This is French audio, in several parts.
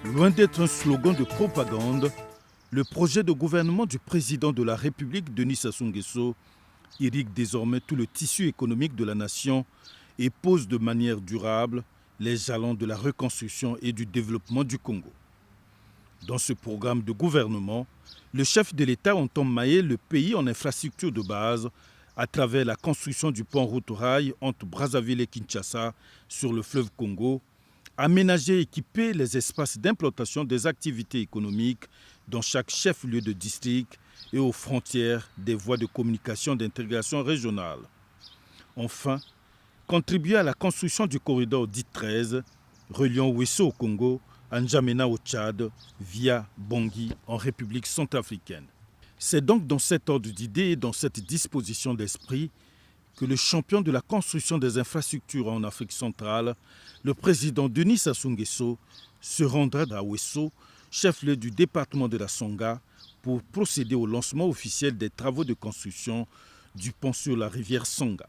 Loin d'être un slogan de propagande, le projet de gouvernement du président de la République, Denis Sassou Nguesso, irrigue désormais tout le tissu économique de la nation et pose de manière durable les jalons de la reconstruction et du développement du Congo. Dans ce programme de gouvernement, le chef de l'État entend mailler le pays en infrastructures de base à travers la construction du pont route-rail entre Brazzaville et Kinshasa sur le fleuve Congo, aménager et équiper les espaces d'implantation des activités économiques dans chaque chef-lieu de district et aux frontières des voies de communication d'intégration régionale. Enfin, contribuer à la construction du corridor dit 13, reliant Ouesso au Congo à N'Djamena au Tchad via Bangui en République centrafricaine. C'est donc dans cet ordre d'idées et dans cette disposition d'esprit que le champion de la construction des infrastructures en Afrique centrale, le président Denis Sassou Nguesso, se rendra à Ouesso, chef-lieu du département de la Songa, pour procéder au lancement officiel des travaux de construction du pont sur la rivière Songa.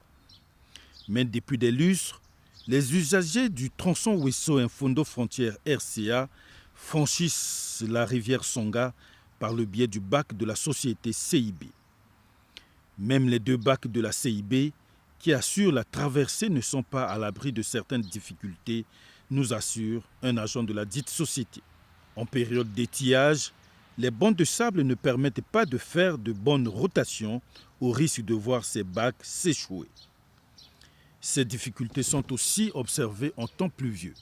Mais depuis des lustres, les usagers du tronçon Ouesso-Infondo Frontière RCA franchissent la rivière Songa par le biais du bac de la société CIB. Même les deux bacs de la CIB qui assurent la traversée ne sont pas à l'abri de certaines difficultés, nous assure un agent de la dite société. En période d'étiage, les bancs de sable ne permettent pas de faire de bonnes rotations au risque de voir ces bacs s'échouer. Ces difficultés sont aussi observées en temps pluvieux.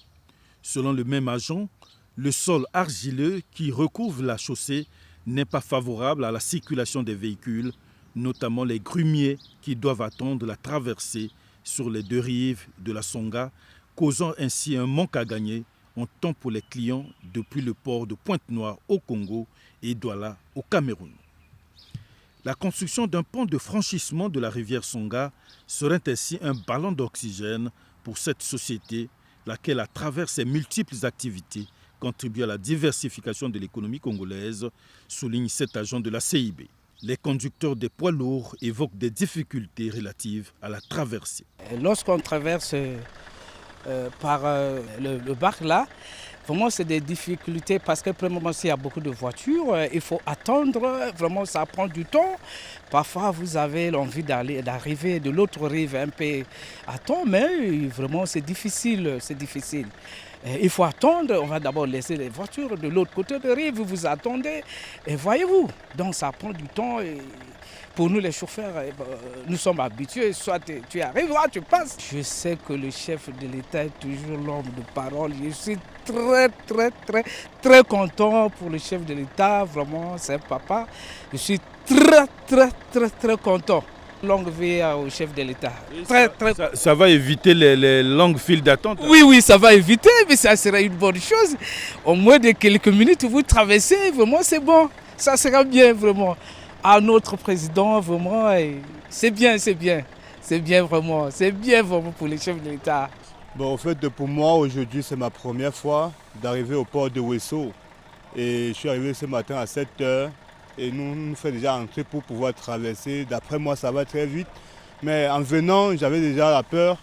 Selon le même agent, le sol argileux qui recouvre la chaussée n'est pas favorable à la circulation des véhicules, notamment les grumiers qui doivent attendre la traversée sur les deux rives de la Songa, causant ainsi un manque à gagner en temps pour les clients depuis le port de Pointe-Noire au Congo et Douala au Cameroun. La construction d'un pont de franchissement de la rivière Songa serait ainsi un ballon d'oxygène pour cette société, laquelle, à travers ses multiples activités, contribue à la diversification de l'économie congolaise, souligne cet agent de la CIB. Les conducteurs des poids lourds évoquent des difficultés relatives à la traversée. Lorsqu'on traverse par le bac là, vraiment c'est des difficultés parce que premièrement s'il y a beaucoup de voitures, il faut attendre, vraiment ça prend du temps. Parfois vous avez l'envie d'arriver de l'autre rive un peu à temps, mais vraiment c'est difficile. Il faut attendre, on va d'abord laisser les voitures de l'autre côté de rive, vous attendez et voyez-vous, donc ça prend du temps. Pour nous les chauffeurs, nous sommes habitués, soit tu arrives, soit tu passes. Je sais que le chef de l'État est toujours l'homme de parole. Je suis très content pour le chef de l'État, vraiment c'est un papa. Je suis très content. Longue vie au chef de l'État. Ça va éviter les longues files d'attente. Oui, ça va éviter, mais ça sera une bonne chose. Au moins de quelques minutes, vous traversez, vraiment c'est bon. Ça sera bien, vraiment. À notre président, vraiment, c'est bien vraiment pour les chefs de l'État. Bon, en fait, pour moi, aujourd'hui, c'est ma première fois d'arriver au port de Ouesso. Et je suis arrivé ce matin à 7 h et nous faisons déjà entrer pour pouvoir traverser. D'après moi, ça va très vite. Mais en venant, j'avais déjà la peur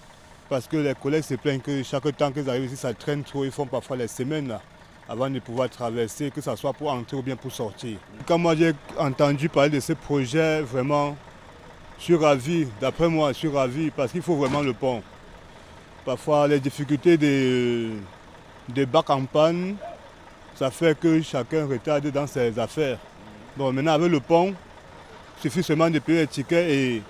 parce que les collègues se plaignent que chaque temps qu'ils arrivent ici, ça traîne trop. Ils font parfois les semaines là, avant de pouvoir traverser, que ce soit pour entrer ou bien pour sortir. Quand moi j'ai entendu parler de ce projet, vraiment, je suis ravi. D'après moi, je suis ravi parce qu'il faut vraiment le pont. Parfois, les difficultés des bacs en panne, ça fait que chacun retarde dans ses affaires. Donc maintenant, avec le pont, il suffit seulement de payer les tickets et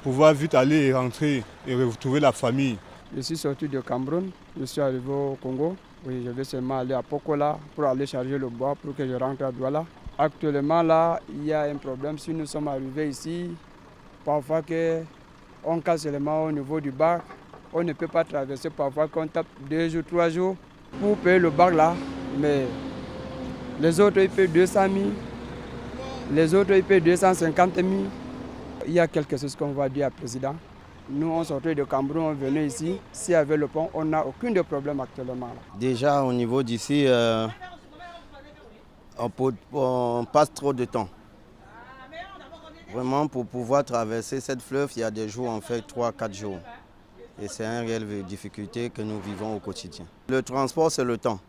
pouvoir vite aller et rentrer et retrouver la famille. Je suis sorti de Cameroun, je suis arrivé au Congo. Oui, je vais seulement aller à Pokola pour aller charger le bois pour que je rentre à Douala. Actuellement, là, il y a un problème. Si nous sommes arrivés ici, parfois on casse seulement au niveau du bac. On ne peut pas traverser, parfois qu'on tape 2 jours, 3 jours pour payer le bac là. Mais les autres, ils paient 200 000. Les autres, ils paient 250 000. Il y a quelque chose qu'on va dire au président. Nous, on sortait de Cameroun, on venait ici. S'il y avait le pont, on n'a aucun de problème actuellement. Déjà, au niveau d'ici, on passe trop de temps. Vraiment, pour pouvoir traverser cette fleuve, il y a des jours, on fait 3-4 jours. Et c'est une réelle difficulté que nous vivons au quotidien. Le transport, c'est le temps.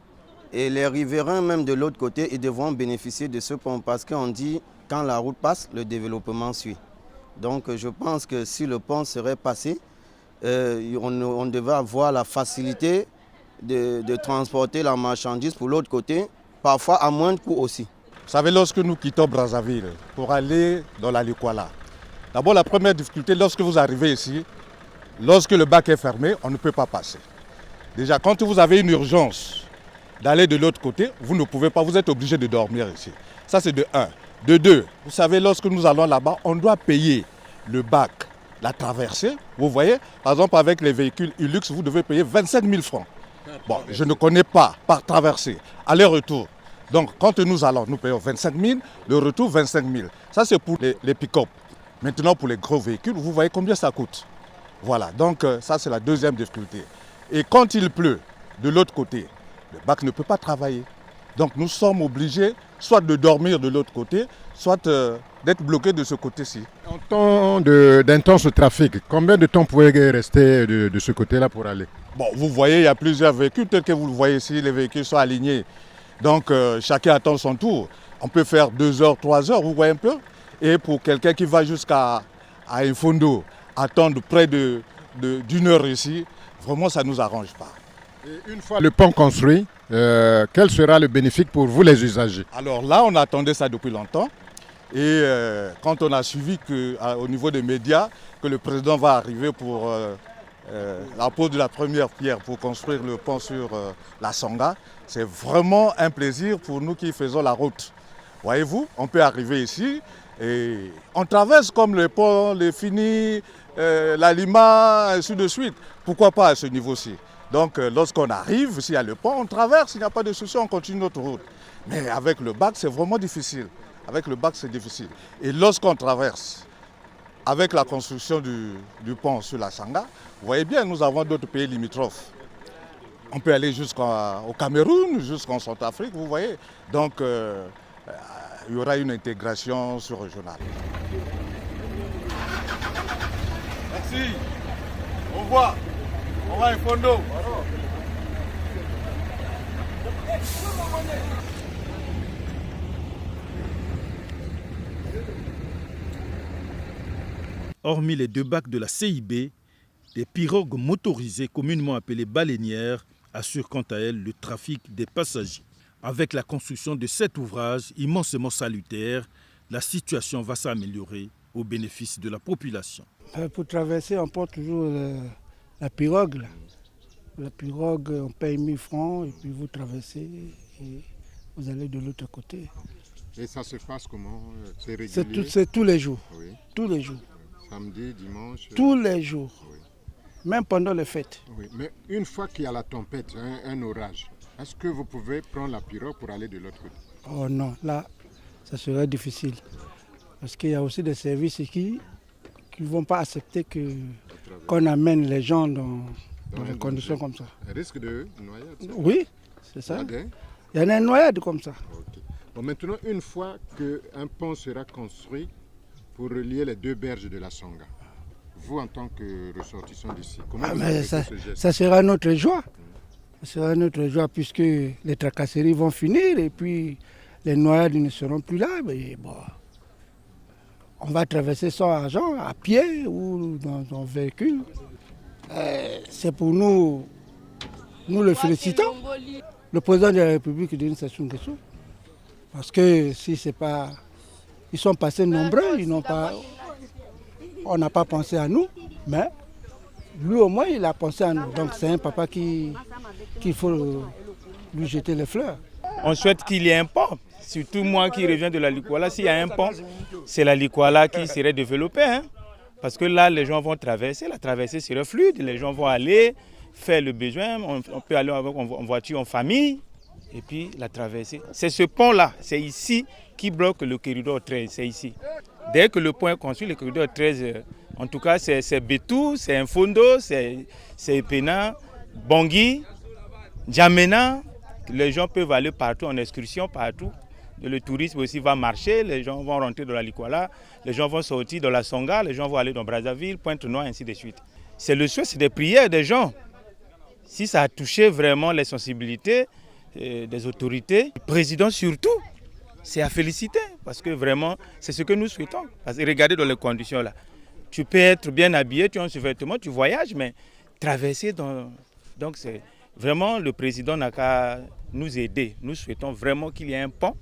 Et les riverains même de l'autre côté, ils devront bénéficier de ce pont parce qu'on dit quand la route passe, le développement suit. Donc je pense que si le pont serait passé, on devait avoir la facilité de transporter la marchandise pour l'autre côté, parfois à moindre coût aussi. Vous savez, lorsque nous quittons Brazzaville pour aller dans la Likuala, d'abord la première difficulté, lorsque vous arrivez ici, lorsque le bac est fermé, on ne peut pas passer. Déjà, quand vous avez une urgence d'aller de l'autre côté, vous ne pouvez pas, vous êtes obligé de dormir ici. Ça c'est de 1. De 2, vous savez, lorsque nous allons là-bas, on doit payer le bac, la traversée. Vous voyez, par exemple, avec les véhicules Hilux, vous devez payer 25 000 francs. Bon, je ne connais pas par traversée, aller-retour. Donc, quand nous allons, nous payons 25 000, le retour 25 000. Ça, c'est pour les pick-up. Maintenant, pour les gros véhicules, vous voyez combien ça coûte. Voilà, donc ça, c'est la deuxième difficulté. Et quand il pleut, de l'autre côté, le bac ne peut pas travailler. Donc, nous sommes obligés soit de dormir de l'autre côté, soit d'être bloqués de ce côté-ci. En temps d'intense trafic, combien de temps pouvez-vous rester de ce côté-là pour aller? Bon, vous voyez, il y a plusieurs véhicules, tel que vous le voyez ici, les véhicules sont alignés. Donc, chacun attend son tour. On peut faire 2 heures, 3 heures, vous voyez un peu. Et pour quelqu'un qui va jusqu'à Infondo, attendre près d'une heure ici, vraiment, ça ne nous arrange pas. Et une fois le pont construit, quel sera le bénéfice pour vous les usagers? Alors là, on attendait ça depuis longtemps. Et quand on a suivi au niveau des médias que le président va arriver pour la pose de la première pierre pour construire le pont sur la Sanga, c'est vraiment un plaisir pour nous qui faisons la route. Voyez-vous, on peut arriver ici et on traverse comme le pont, les Fini, la Lima, ainsi de suite. Pourquoi pas à ce niveau-ci? Donc lorsqu'on arrive, s'il y a le pont, on traverse, il n'y a pas de souci, on continue notre route. Mais avec le bac, c'est vraiment difficile. Avec le bac, c'est difficile. Et lorsqu'on traverse, avec la construction du pont sur la Sanga, vous voyez bien, nous avons d'autres pays limitrophes. On peut aller jusqu'au Cameroun, jusqu'en Centrafrique, vous voyez. Donc, il y aura une intégration sur-régionale. Merci. Au revoir. On va à Infondo. Hormis les 2 bacs de la CIB, des pirogues motorisées communément appelées baleinières assurent quant à elles le trafic des passagers. Avec la construction de cet ouvrage immensément salutaire, la situation va s'améliorer au bénéfice de la population. Pour traverser, on porte toujours la pirogue. Là. La pirogue, on paye 1000 francs et puis vous traversez et vous allez de l'autre côté. Et ça se passe comment? C'est régulier? C'est tous les jours. Oui. Tous les jours. Samedi, dimanche? Tous les jours. Oui. Même pendant les fêtes. Oui. Mais une fois qu'il y a la tempête, un orage, est-ce que vous pouvez prendre la pirogue pour aller de l'autre côté? Oh non, là, ça serait difficile. Parce qu'il y a aussi des services qui ne vont pas accepter qu'on amène les gens dans des conditions comme ça. Un risque de noyade? Oui, c'est ça. Il y en a une noyade comme ça. Okay. Bon, maintenant, une fois qu'un pont sera construit pour relier les 2 berges de la Sanga, vous, en tant que ressortissant d'ici, comment vous avez fait ce geste? Ça sera notre joie. Ça sera notre joie puisque les tracasseries vont finir et puis les noyades ne seront plus là. Mais bon, on va traverser sans argent, à pied ou dans un véhicule. C'est pour nous le félicitons. Le président de la République, Denis Sassou Nguesso, parce que si c'est pas... Ils sont passés nombreux, on n'a pas pensé à nous, mais lui au moins il a pensé à nous. Donc c'est un papa qu'il faut lui jeter les fleurs. On souhaite qu'il y ait un pont, surtout moi qui reviens de la Likuala. S'il y a un pont, c'est la Likuala qui serait développée. Hein? Parce que là, les gens vont traverser, la traversée serait fluide, les gens vont aller faire le besoin, on peut aller en voiture, en famille, et puis la traversée. C'est ce pont-là, c'est ici qui bloque le corridor 13, c'est ici. Dès que le pont est construit, le corridor 13, en tout cas c'est Betou, c'est Infondo, c'est Epena, Bangui, Djamena. Les gens peuvent aller partout en excursion, partout. Le tourisme aussi va marcher, les gens vont rentrer dans la Likuala, les gens vont sortir dans la Songa, les gens vont aller dans Brazzaville, Pointe-Noire, ainsi de suite. C'est le souhait, c'est des prières des gens. Si ça a touché vraiment les sensibilités, des autorités, du président surtout, c'est à féliciter parce que vraiment, c'est ce que nous souhaitons. Parce que regardez dans les conditions là. Tu peux être bien habillé, tu as un sous-vêtement, tu voyages, mais traverser dans... Donc c'est vraiment le président n'a qu'à nous aider. Nous souhaitons vraiment qu'il y ait un pont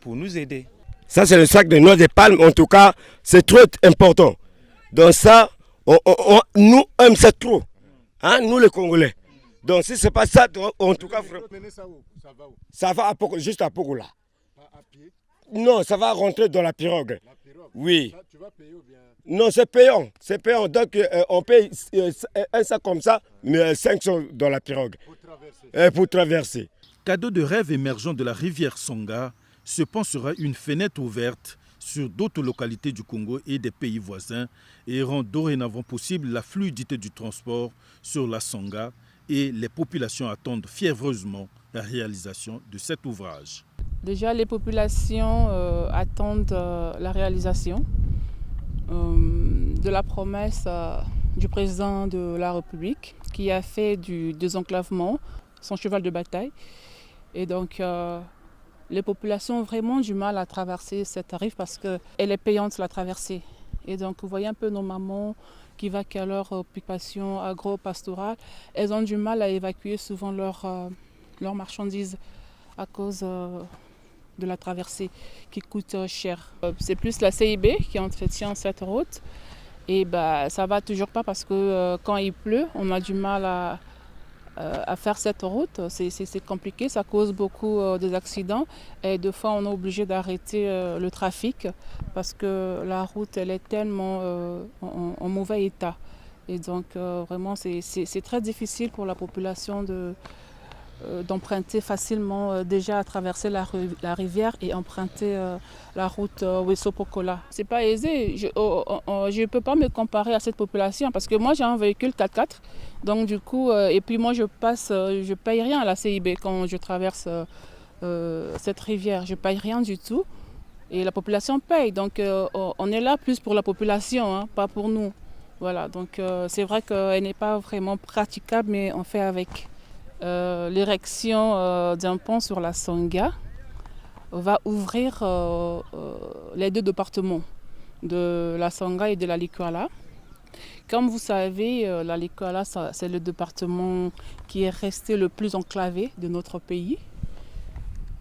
pour nous aider. Ça c'est le sac de noix de palme, en tout cas, c'est trop important. Donc ça, nous aimons ça trop, hein, nous les Congolais. Donc si ce n'est pas ça, en tout cas, ça va juste à Pogola. À pied? Non, ça va rentrer dans la pirogue. La pirogue? Oui. Ça, tu vas payer ou bien? Non, c'est payant. C'est payant. Donc on paye un sac comme ça, mais 500 dans la pirogue. Pour traverser? Pour traverser. Cadeau de rêve émergent de la rivière Songa, ce pont sera une fenêtre ouverte sur d'autres localités du Congo et des pays voisins et rend dorénavant possible la fluidité du transport sur la Songa et les populations attendent fiévreusement la réalisation de cet ouvrage. Déjà, les populations attendent la réalisation de la promesse du président de la République qui a fait du désenclavement son cheval de bataille. Et donc, les populations ont vraiment du mal à traverser cette rive parce qu'elle est payante la traversée. Et donc, vous voyez un peu nos mamans qui vaquent à leur occupation agro-pastorale, elles ont du mal à évacuer souvent leurs marchandises à cause de la traversée qui coûte cher. C'est plus la CIB qui entretient cette route et ça va toujours pas parce que quand il pleut, on a du mal à faire cette route. C'est compliqué, ça cause beaucoup d'accidents et des fois on est obligé d'arrêter le trafic parce que la route elle est tellement en mauvais état. Et donc vraiment c'est très difficile pour la population d'emprunter facilement déjà à traverser la rivière et emprunter la route Wesso-Pokola. C'est pas aisé, je ne peux pas me comparer à cette population parce que moi j'ai un véhicule 4x4, donc du coup, et puis moi je paye rien à la CIB quand je traverse cette rivière, je paye rien du tout et la population paye, donc on est là plus pour la population, hein, pas pour nous. Voilà, donc c'est vrai qu'elle n'est pas vraiment praticable, mais on fait avec. L'érection d'un pont sur la Songa va ouvrir les deux départements de la Songa et de la Likuala. Comme vous savez, la Likuala, c'est le département qui est resté le plus enclavé de notre pays.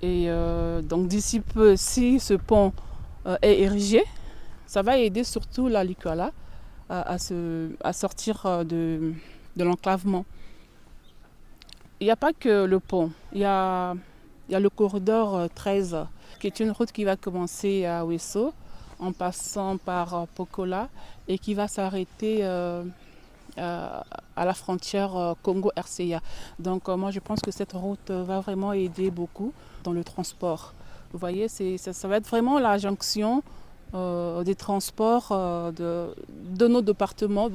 Et donc d'ici peu, si ce pont est érigé, ça va aider surtout la Likuala à sortir de l'enclavement. Il n'y a pas que le pont, il y a le corridor 13 qui est une route qui va commencer à Wesso en passant par Pokola et qui va s'arrêter à la frontière Congo-RCA. Donc moi je pense que cette route va vraiment aider beaucoup dans le transport. Vous voyez, ça va être vraiment la jonction des transports de nos départements,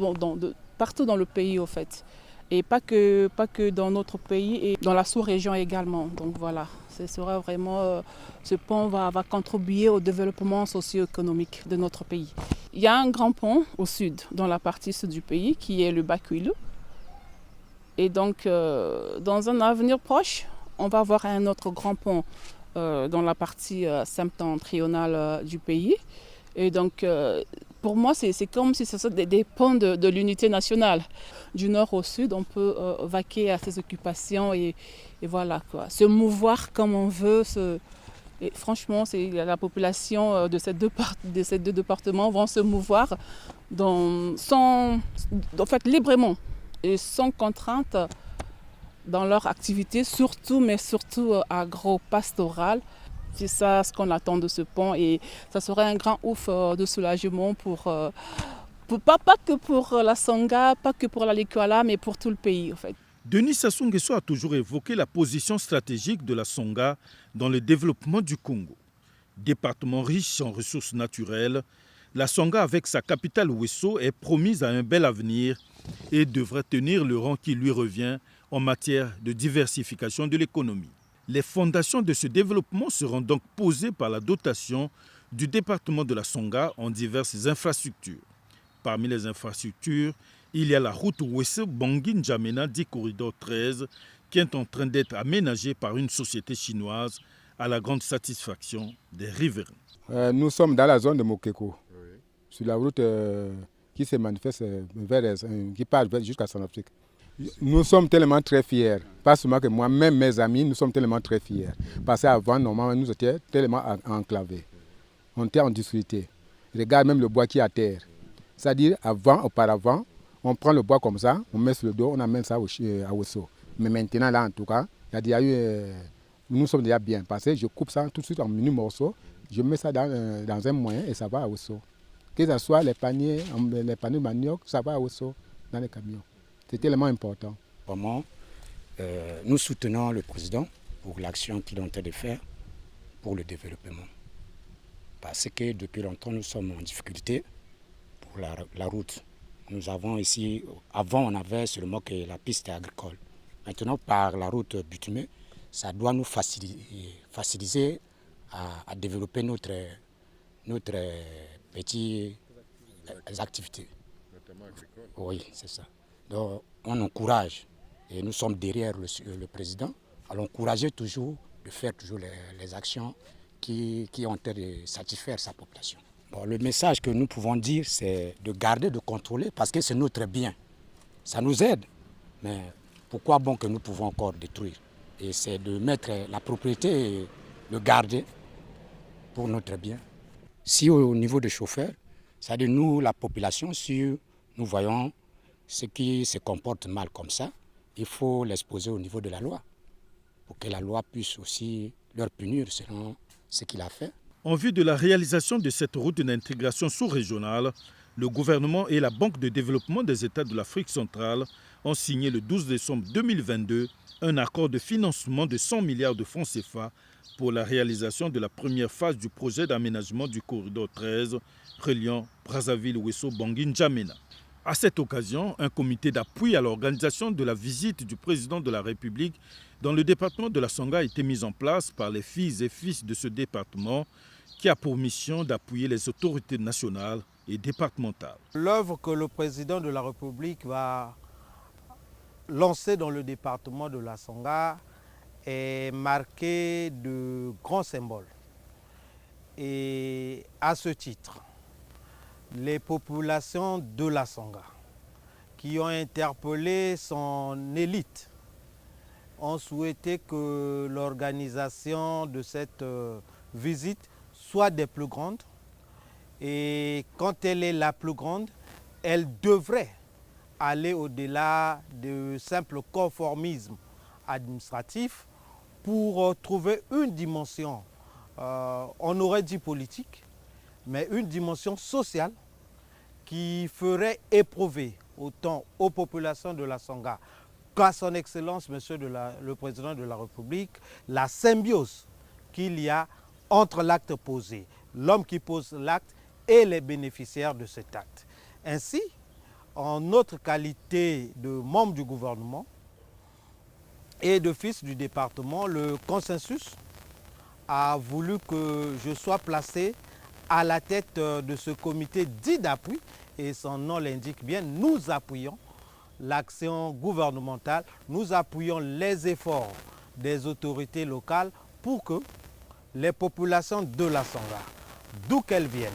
partout dans le pays au fait. Et pas que dans notre pays et dans la sous-région également. Donc voilà, ce sera vraiment, ce pont va contribuer au développement socio-économique de notre pays. Il y a un grand pont au sud, dans la partie sud du pays, qui est le Bakuilu. Et donc, dans un avenir proche, on va avoir un autre grand pont dans la partie septentrionale du pays. Et donc, pour moi, c'est comme si ce sont des ponts de l'unité nationale. Du nord au sud, on peut vaquer à ses occupations et voilà quoi. Se mouvoir comme on veut. Et franchement, la population de ces deux départements vont se mouvoir librement et sans contrainte dans leur activité, surtout agro-pastorale. C'est ça ce qu'on attend de ce pont et ça serait un grand ouf de soulagement pas que pour la Songa, pas que pour la Likuala, mais pour tout le pays en fait. Denis Sassou Nguesso a toujours évoqué la position stratégique de la Songa dans le développement du Congo. Département riche en ressources naturelles, la Songa avec sa capitale Wesso est promise à un bel avenir et devrait tenir le rang qui lui revient en matière de diversification de l'économie. Les fondations de ce développement seront donc posées par la dotation du département de la Songa en diverses infrastructures. Parmi les infrastructures, il y a la route Wesso-Bangui-N'Djamena dit corridor 13 qui est en train d'être aménagé par une société chinoise à la grande satisfaction des riverains. Nous sommes dans la zone de Mokeko, sur la route qui se manifeste qui part jusqu'à Centrafrique. Nous sommes tellement très fiers, pas seulement que moi, même mes amis, nous sommes tellement très fiers. Parce qu'avant, normalement, nous étions tellement enclavés. On était en difficulté. Regarde même le bois qui est à terre. C'est-à-dire, auparavant, on prend le bois comme ça, on met sur le dos, on amène ça à Ouesso. Mais maintenant, là, en tout cas, nous sommes déjà bien passés. Je coupe ça tout de suite en mini morceaux, je mets ça dans un moyen et ça va à Ouesso. Que ce soit les paniers de manioc, ça va à Ouesso dans les camions. C'est tellement important. Vraiment, nous soutenons le président pour l'action qu'il est en train de faire pour le développement. Parce que depuis longtemps, nous sommes en difficulté pour la route. Nous avons ici, avant on avait seulement que la piste agricole. Maintenant, par la route bitumée, ça doit nous faciliter à développer notre petite activité. Notamment agricole. Oui, c'est ça. Donc, on encourage, et nous sommes derrière le président, à l'encourager toujours de faire toujours les actions qui ont en train de satisfaire sa population. Bon, le message que nous pouvons dire, c'est de garder, de contrôler, parce que c'est notre bien. Ça nous aide, mais pourquoi bon que nous pouvons encore détruire? Et c'est de mettre la propriété et le garder pour notre bien. Si au niveau des chauffeurs, c'est-à-dire nous, la population, si nous voyons ceux qui se comportent mal comme ça, il faut l'exposer au niveau de la loi, pour que la loi puisse aussi leur punir selon ce qu'il a fait. En vue de la réalisation de cette route d'intégration sous-régionale, le gouvernement et la Banque de développement des États de l'Afrique centrale ont signé le 12 décembre 2022 un accord de financement de 100 milliards de francs CFA pour la réalisation de la première phase du projet d'aménagement du corridor 13 reliant Brazzaville, Ouesso, Bangui, N'Djamena. À cette occasion, un comité d'appui à l'organisation de la visite du président de la République dans le département de la Sangha a été mis en place par les filles et fils de ce département qui a pour mission d'appuyer les autorités nationales et départementales. L'œuvre que le président de la République va lancer dans le département de la Sangha est marquée de grands symboles. Et à ce titre, les populations de la Sangha qui ont interpellé son élite ont souhaité que l'organisation de cette visite soit des plus grandes. Et quand elle est la plus grande, elle devrait aller au-delà du simple conformisme administratif pour trouver une dimension, on aurait dit politique, mais une dimension sociale qui ferait éprouver autant aux populations de la Sangha qu'à son Excellence, Monsieur le Président de la République, la symbiose qu'il y a entre l'acte posé, l'homme qui pose l'acte et les bénéficiaires de cet acte. Ainsi, en notre qualité de membre du gouvernement et de fils du département, le consensus a voulu que je sois placé à la tête de ce comité dit d'appui, et son nom l'indique bien, nous appuyons l'action gouvernementale, nous appuyons les efforts des autorités locales pour que les populations de la Sangha, d'où qu'elles viennent,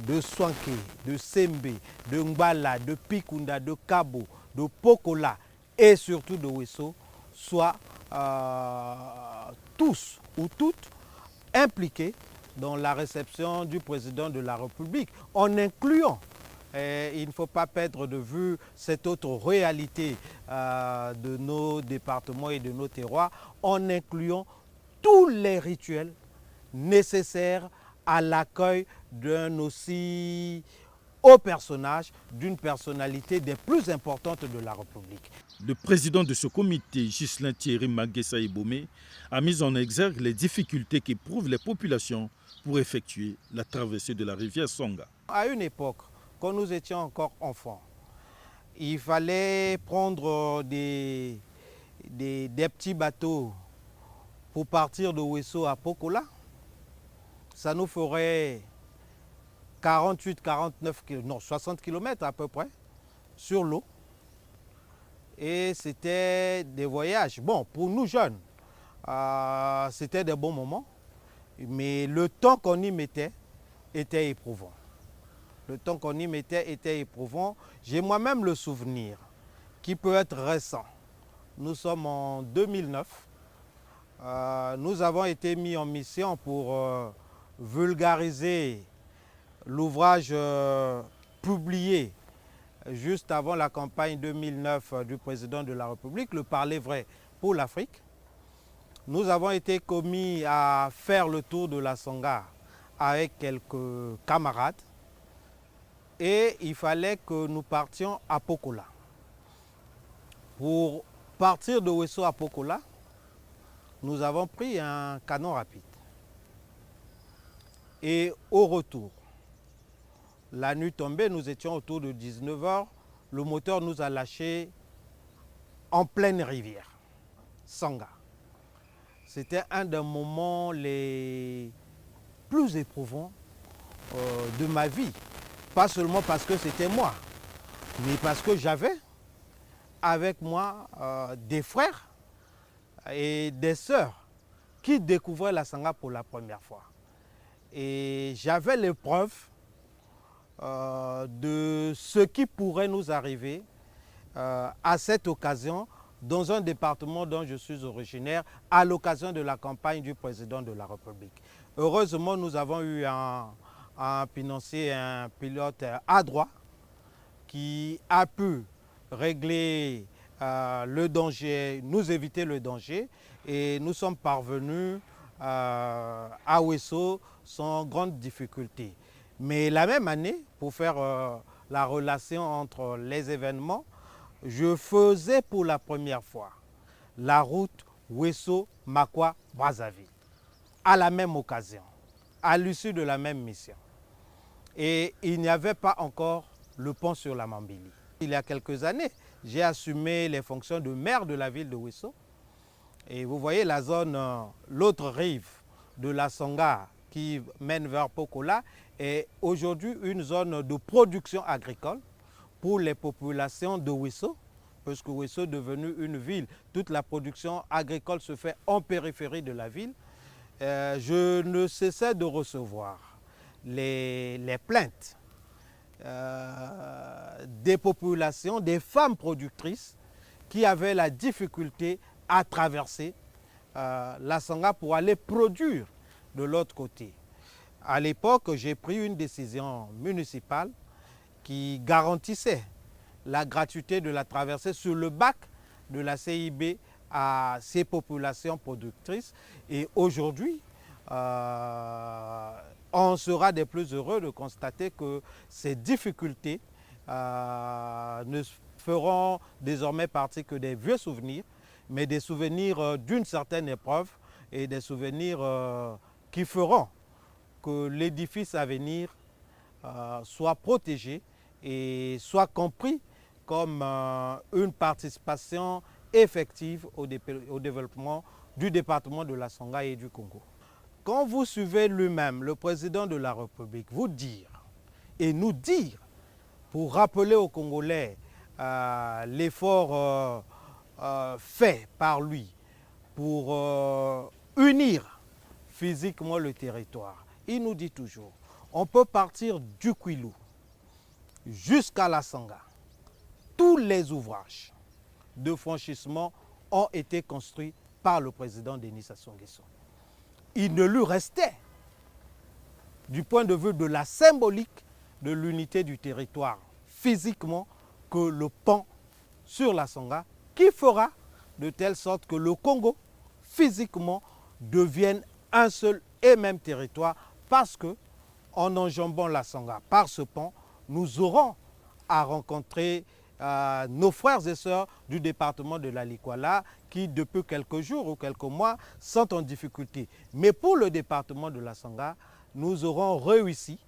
de Swanké, de Sembe, de Ngbala, de Pikunda, de Kabo, de Pokola et surtout de Ouesso, soient tous ou toutes impliqués dans la réception du président de la République, en incluant, il ne faut pas perdre de vue cette autre réalité de nos départements et de nos terroirs, en incluant tous les rituels nécessaires à l'accueil d'un aussi haut personnage, d'une personnalité des plus importantes de la République. Le président de ce comité, Ghislain Thierry Maguessa Ebomé, a mis en exergue les difficultés qu'éprouvent les populations pour effectuer la traversée de la rivière Sangha. À une époque, quand nous étions encore enfants, il fallait prendre des petits bateaux pour partir de Ouesso à Pokola. Ça nous ferait 48, 49, non, 60 km à peu près sur l'eau. Et c'était des voyages. Bon, pour nous jeunes, c'était des bons moments. Mais le temps qu'on y mettait était éprouvant. Le temps qu'on y mettait était éprouvant. J'ai moi-même le souvenir, qui peut être récent. Nous sommes en 2009. Nous avons été mis en mission pour vulgariser l'ouvrage publié juste avant la campagne 2009 du président de la République, Le Parler vrai pour l'Afrique. Nous avons été commis à faire le tour de la Songa avec quelques camarades et il fallait que nous partions à Pokola. Pour partir de Ouesso à Pokola, nous avons pris un canon rapide. Et au retour, la nuit tombée, nous étions autour de 19 h, le moteur nous a lâchés en pleine rivière, Sanga. C'était un des moments les plus éprouvants de ma vie. Pas seulement parce que c'était moi, mais parce que j'avais avec moi des frères et des sœurs qui découvraient la Sanga pour la première fois. Et j'avais l'épreuve de ce qui pourrait nous arriver à cette occasion dans un département dont je suis originaire, à l'occasion de la campagne du président de la République. Heureusement, nous avons eu un financier, un pilote adroit qui a pu régler le danger, nous éviter le danger, et nous sommes parvenus à Ouesso sans grande difficulté. Mais la même année, pour faire la relation entre les événements, je faisais pour la première fois la route Ouesso-Makwa-Brazzaville, à la même occasion, à l'issue de la même mission. Et il n'y avait pas encore le pont sur la Mambili. Il y a quelques années, j'ai assumé les fonctions de maire de la ville de Ouesso. Et vous voyez la zone, l'autre rive de la Songa qui mène vers Pokola est aujourd'hui une zone de production agricole pour les populations de Ouesso, parce que Ouesso est devenu une ville. Toute la production agricole se fait en périphérie de la ville. Je ne cessais de recevoir les plaintes des populations, des femmes productrices qui avaient la difficulté à traverser la Sanga pour aller produire de l'autre côté. À l'époque, j'ai pris une décision municipale qui garantissait la gratuité de la traversée sur le bac de la CIB à ces populations productrices. Et aujourd'hui, on sera des plus heureux de constater que ces difficultés ne feront désormais partie que des vieux souvenirs, mais des souvenirs d'une certaine épreuve et des souvenirs qui feront que l'édifice à venir soit protégé et soit compris comme une participation effective au développement du département de la Songa et du Congo. Quand vous suivez lui-même, le président de la République, vous dire et nous dire, pour rappeler aux Congolais l'effort fait par lui pour unir physiquement le territoire, il nous dit toujours, on peut partir du Kwilu jusqu'à la Sanga. Tous les ouvrages de franchissement ont été construits par le président Denis Sassou Nguesso. Il ne lui restait, du point de vue de la symbolique de l'unité du territoire, physiquement, que le pont sur la Sanga, qui fera de telle sorte que le Congo, physiquement, devienne un seul et même territoire, parce que, en enjambant la Sanga par ce pont, nous aurons à rencontrer nos frères et sœurs du département de la Likwala qui, depuis quelques jours ou quelques mois, sont en difficulté. Mais pour le département de la Sanga, nous aurons réussi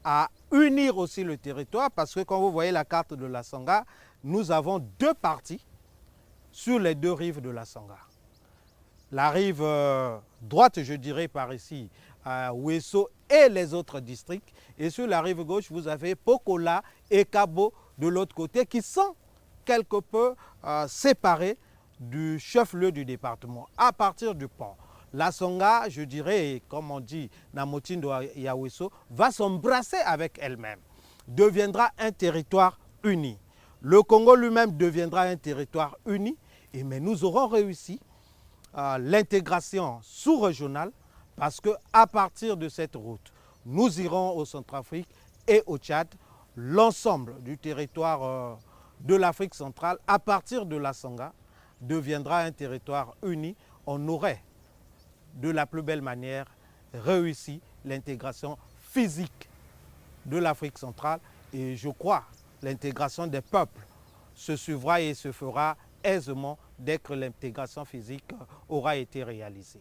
à unir aussi le territoire, parce que quand vous voyez la carte de la Sanga, nous avons deux parties sur les deux rives de la Sanga. La rive droite, je dirais par ici, à Ouesso et les autres districts. Et sur la rive gauche, vous avez Pokola et Kabo de l'autre côté qui sont quelque peu séparé du chef-lieu du département. À partir du pont, la Songa, je dirais, comme on dit, Namotindo Yaweso, va s'embrasser avec elle-même, deviendra un territoire uni. Le Congo lui-même deviendra un territoire uni, mais nous aurons réussi l'intégration sous-régionale parce qu'à partir de cette route, nous irons au Centrafrique et au Tchad, l'ensemble du territoire de l'Afrique centrale, à partir de la Songa, deviendra un territoire uni. On aurait de la plus belle manière réussi l'intégration physique de l'Afrique centrale et je crois l'intégration des peuples se suivra et se fera aisément dès que l'intégration physique aura été réalisée.